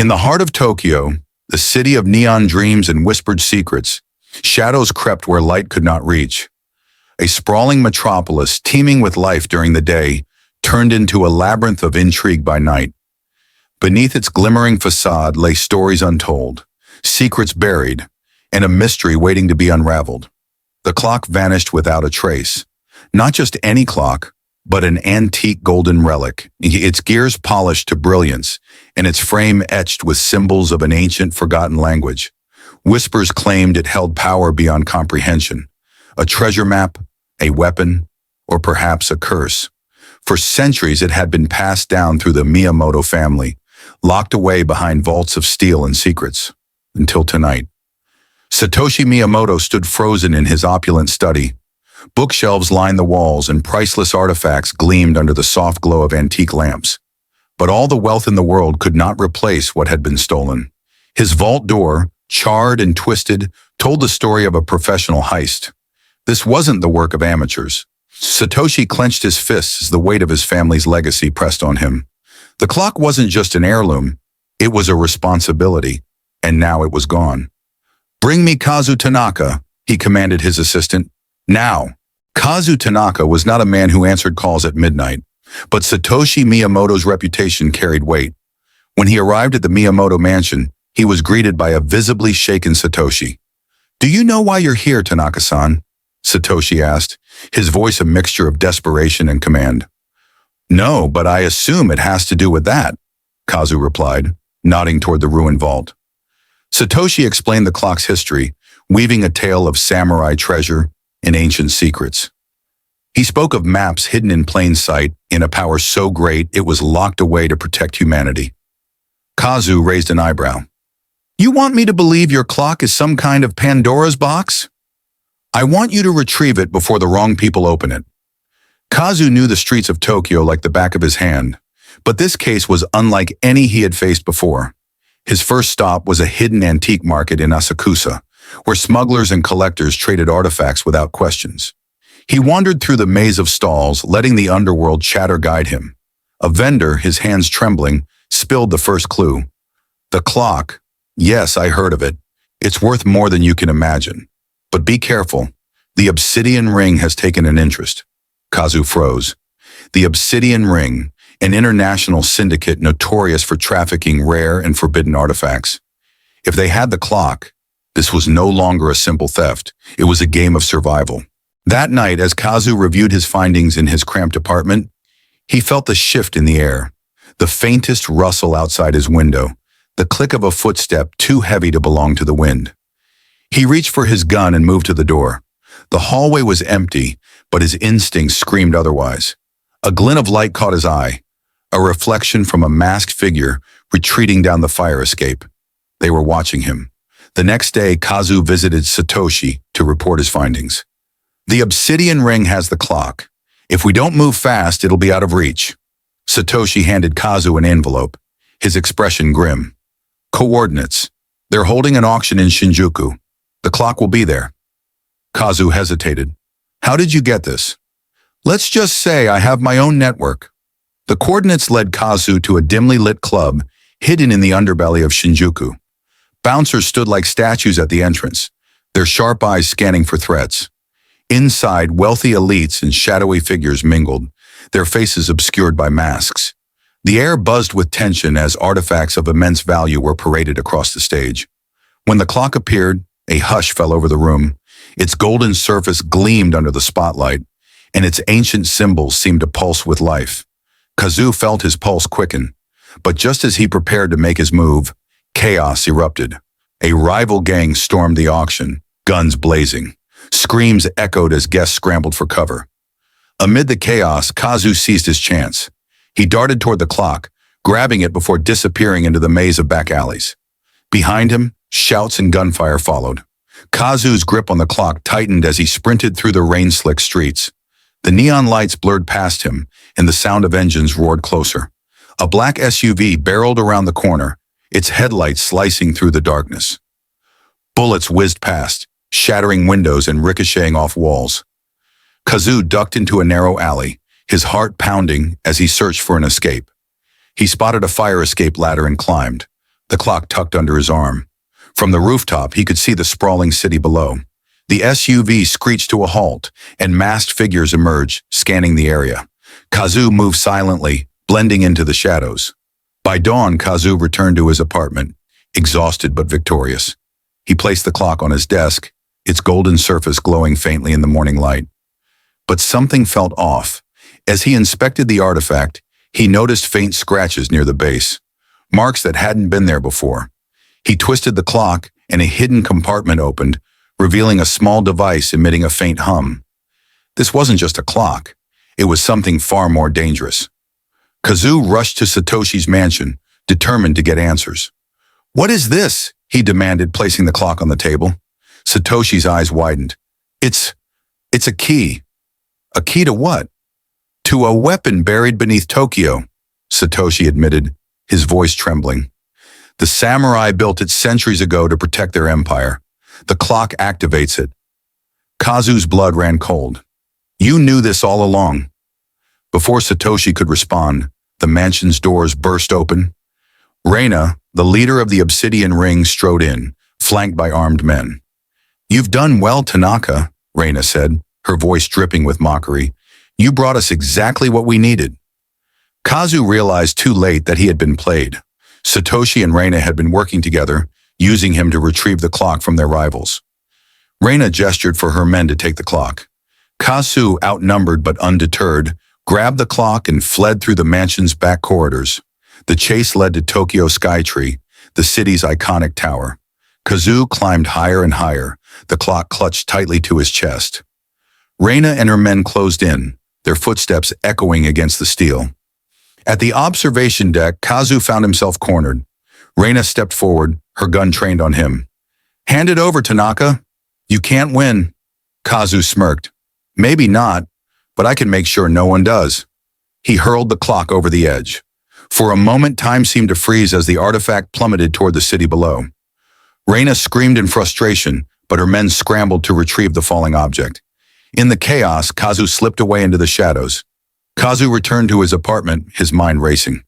In the heart of Tokyo, the city of neon dreams and whispered secrets, shadows crept where light could not reach. A sprawling metropolis teeming with life during the day turned into a labyrinth of intrigue by night. Beneath its glimmering facade lay stories untold, secrets buried, and a mystery waiting to be unraveled. The clock vanished without a trace. Not just any clock, but an antique golden relic, its gears polished to brilliance, and its frame etched with symbols of an ancient forgotten language. Whispers claimed it held power beyond comprehension. A treasure map, a weapon, or perhaps a curse. For centuries it had been passed down through the Miyamoto family, locked away behind vaults of steel and secrets. Until tonight. Satoshi Miyamoto stood frozen in his opulent study. Bookshelves lined the walls and priceless artifacts gleamed under the soft glow of antique lamps. But all the wealth in the world could not replace what had been stolen. His vault door, charred and twisted, told the story of a professional heist. This wasn't the work of amateurs. Satoshi clenched his fists as the weight of his family's legacy pressed on him. The clock wasn't just an heirloom, it was a responsibility, and now it was gone. "Bring me Kazu Tanaka," he commanded his assistant. Now. Kazu Tanaka was not a man who answered calls at midnight, but Satoshi Miyamoto's reputation carried weight. When he arrived at the Miyamoto mansion, he was greeted by a visibly shaken Satoshi. "Do you know why you're here, Tanaka-san?" Satoshi asked, his voice a mixture of desperation and command. "No, but I assume it has to do with that," Kazu replied, nodding toward the ruined vault. Satoshi explained the clock's history, weaving a tale of samurai treasure and ancient secrets. He spoke of maps hidden in plain sight in a power so great it was locked away to protect humanity. Kazu raised an eyebrow. "You want me to believe your clock is some kind of Pandora's box? I want you to retrieve it before the wrong people open it." Kazu knew the streets of Tokyo like the back of his hand, but this case was unlike any he had faced before. His first stop was a hidden antique market in Asakusa, where smugglers and collectors traded artifacts without questions. He wandered through the maze of stalls, letting the underworld chatter guide him. A vendor, his hands trembling, spilled the first clue. "The clock. Yes, I heard of it. It's worth more than you can imagine. But be careful. The obsidian ring has taken an interest." Kazu froze. The obsidian ring, an international syndicate notorious for trafficking rare and forbidden artifacts. If they had the clock, this was no longer a simple theft. It was a game of survival. That night, as Kazu reviewed his findings in his cramped apartment, he felt the shift in the air, the faintest rustle outside his window, the click of a footstep too heavy to belong to the wind. He reached for his gun and moved to the door. The hallway was empty, but his instincts screamed otherwise. A glint of light caught his eye, a reflection from a masked figure retreating down the fire escape. They were watching him. The next day, Kazu visited Satoshi to report his findings. "The obsidian ring has the clock. If we don't move fast, it'll be out of reach." Satoshi handed Kazu an envelope, his expression grim. "Coordinates. They're holding an auction in Shinjuku. The clock will be there." Kazu hesitated. "How did you get this?" "Let's just say I have my own network." The coordinates led Kazu to a dimly lit club hidden in the underbelly of Shinjuku. Bouncers stood like statues at the entrance, their sharp eyes scanning for threats. Inside, wealthy elites and shadowy figures mingled, their faces obscured by masks. The air buzzed with tension as artifacts of immense value were paraded across the stage. When the clock appeared, a hush fell over the room. Its golden surface gleamed under the spotlight, and its ancient symbols seemed to pulse with life. Kazu felt his pulse quicken, but just as he prepared to make his move, chaos erupted. A rival gang stormed the auction, guns blazing. Screams echoed as guests scrambled for cover. Amid the chaos, Kazu seized his chance. He darted toward the clock, grabbing it before disappearing into the maze of back alleys. Behind him, shouts and gunfire followed. Kazu's grip on the clock tightened as he sprinted through the rain-slicked streets. The neon lights blurred past him, and the sound of engines roared closer. A black SUV barreled around the corner, its headlights slicing through the darkness. Bullets whizzed past, shattering windows and ricocheting off walls. Kazu ducked into a narrow alley, his heart pounding as he searched for an escape. He spotted a fire escape ladder and climbed. the clock tucked under his arm. From the rooftop, he could see the sprawling city below. The SUV screeched to a halt, and masked figures emerged, scanning the area. Kazu moved silently, blending into the shadows. By dawn, Kazu returned to his apartment, exhausted but victorious. He placed the clock on his desk, its golden surface glowing faintly in the morning light. But something felt off. As he inspected the artifact, he noticed faint scratches near the base, marks that hadn't been there before. He twisted the clock, and a hidden compartment opened, revealing a small device emitting a faint hum. This wasn't just a clock. It was something far more dangerous. Kazu rushed to Satoshi's mansion, determined to get answers. "What is this?" he demanded, placing the clock on the table. Satoshi's eyes widened. It's a key." "A key to what?" "To a weapon buried beneath Tokyo," Satoshi admitted, his voice trembling. "The samurai built it centuries ago to protect their empire. The clock activates it." Kazu's blood ran cold. "You knew this all along." Before Satoshi could respond, the mansion's doors burst open. Reina, the leader of the Obsidian Ring, strode in, flanked by armed men. "You've done well, Tanaka," Reina said, her voice dripping with mockery. "You brought us exactly what we needed." Kazu realized too late that he had been played. Satoshi and Reina had been working together, using him to retrieve the clock from their rivals. Reina gestured for her men to take the clock. Kazu, outnumbered but undeterred, grabbed the clock and fled through the mansion's back corridors. The chase led to Tokyo Skytree, the city's iconic tower. Kazu climbed higher and higher, the clock clutched tightly to his chest. Reina and her men closed in, their footsteps echoing against the steel. At the observation deck, Kazu found himself cornered. Reina stepped forward, her gun trained on him. "Hand it over, Tanaka. You can't win." Kazu smirked. "Maybe not, but I can make sure no one does." He hurled the clock over the edge. For a moment, time seemed to freeze as the artifact plummeted toward the city below. Reina screamed in frustration, but her men scrambled to retrieve the falling object. In the chaos, Kazu slipped away into the shadows. Kazu returned to his apartment, his mind racing.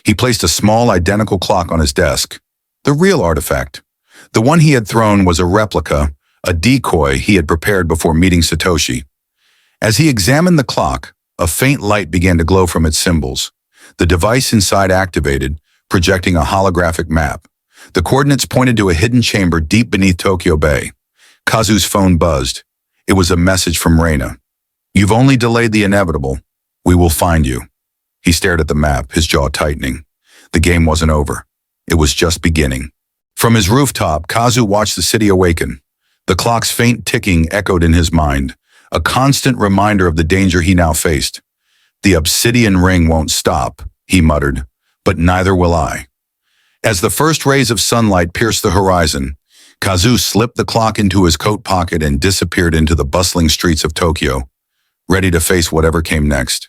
He placed a small, identical clock on his desk. The real artifact. The one he had thrown was a replica, a decoy he had prepared before meeting Satoshi. As he examined the clock, a faint light began to glow from its symbols. The device inside activated, projecting a holographic map. The coordinates pointed to a hidden chamber deep beneath Tokyo Bay. Kazu's phone buzzed. It was a message from Reina. "You've only delayed the inevitable. We will find you." He stared at the map, his jaw tightening. The game wasn't over. It was just beginning. From his rooftop, Kazu watched the city awaken. The clock's faint ticking echoed in his mind, a constant reminder of the danger he now faced. "The Obsidian Ring won't stop," he muttered, "but neither will I." As the first rays of sunlight pierced the horizon, Kazu slipped the clock into his coat pocket and disappeared into the bustling streets of Tokyo, ready to face whatever came next.